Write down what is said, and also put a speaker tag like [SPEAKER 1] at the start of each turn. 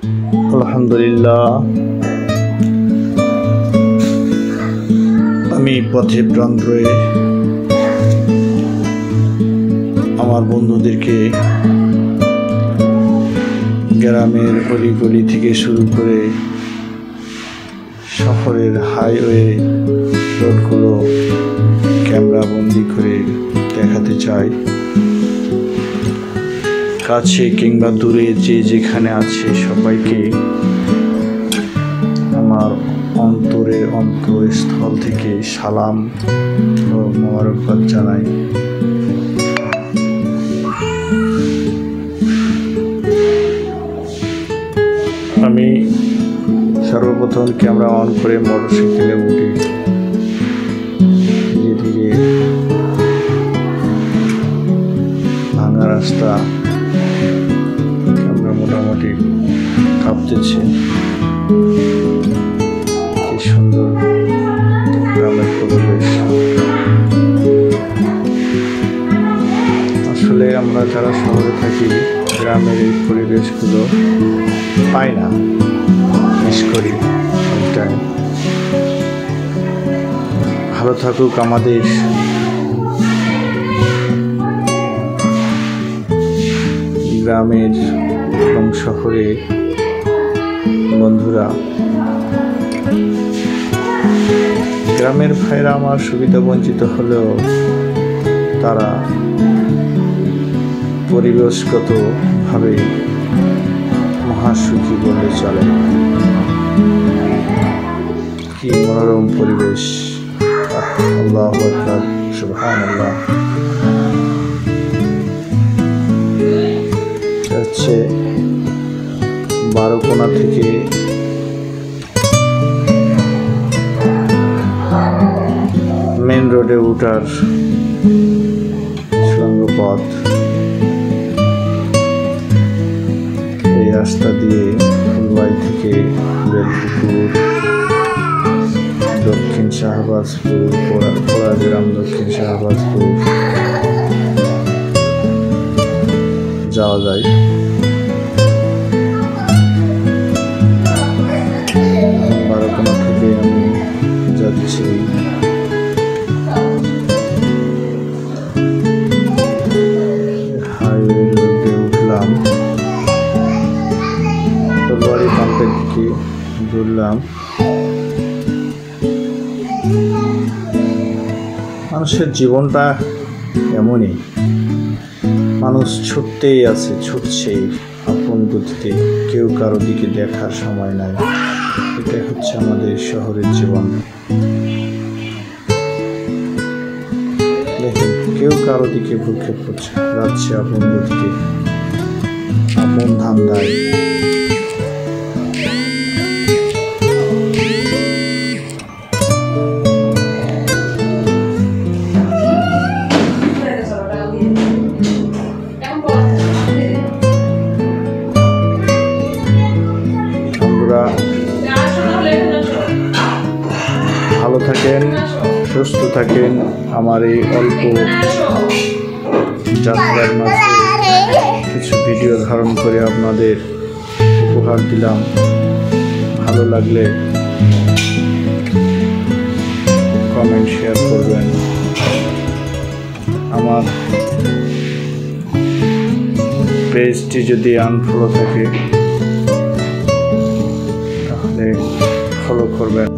[SPEAKER 1] আলহামদুলিল্লাহ, আমি পথে প্রান্তরে আমার বন্ধুদেরকে গ্রামের অলিগলি থেকে শুরু করে শহরের হাইওয়ে রোডগুলো ক্যামেরা বন্দি করে দেখাতে চাই। কাছে কিংবা দূরে যে যেখানে আছে সবাইকে আমার অন্তরস্থল থেকে সালাম ও মোবারকবাদ জানাই। আমি সর্বপ্রথম ক্যামেরা অন করে মোটরসাইকেলে উঠি। ধীরে ধীরে ভাঙা রাস্তা, ক্যামেরা মোটামুটি কাঁপতেছে। কি সুন্দর গ্রামের পরিবেশ। আসলে আমরা যারা শহরে থাকি গ্রামের এই পরিবেশগুলো পাই না, মিস করি টাইম। ভালো থাকুক আমাদের গ্রামের এবং শহরে বন্ধুরা। গ্রামের ভাইরা আমার সুবিধা বঞ্চিত হলেও তারা পরিবেশগতভাবে মহাসুখী বলে চলে। কি মনোরম পরিবেশ! আল্লাহু আকবার, সুবহানাল্লাহ। হচ্ছে বারোকোনা থেকে মেন রোডে উঠার সুড়ঙ্গ পথ। এই রাস্তা দিয়ে ফুলবাড়ি থেকে বেলপুকুর, দক্ষিণ শাহবাজপুর, পোড়াগ্রাম, দক্ষিণ শাহবাজপুর যাওয়া যায়। বারোকোনা থেকে আমি যাচ্ছি হাইওয়ে রোডে উঠলাম, ফুলবাড়ি পাম্পের দিকে ঘুরলাম। মানুষের জীবনটা এমনই, মানুষ ছুটতেই আছে, ছুটছেই আপন গতিতে, কেউ কারো দিকে দেখার সময় নাই। এটাই হচ্ছে আমাদের শহরের জীবন। দেখেন, কেউ কারো দিকে ভ্রুক্ষেপ করছে, যাচ্ছে আপন গতিতে, আপন ধান্দায়। ভালো থাকেন, সুস্থ থাকেন। আমার এই অল্প যাত্রার মাঝে কিছু ভিডিও ধারণ করে আপনাদের উপহার দিলাম। ভালো লাগলে কমেন্ট, শেয়ার করবেন। আমার পেজটি যদি আনফলো থাকে তাহলে ফলো করবেন।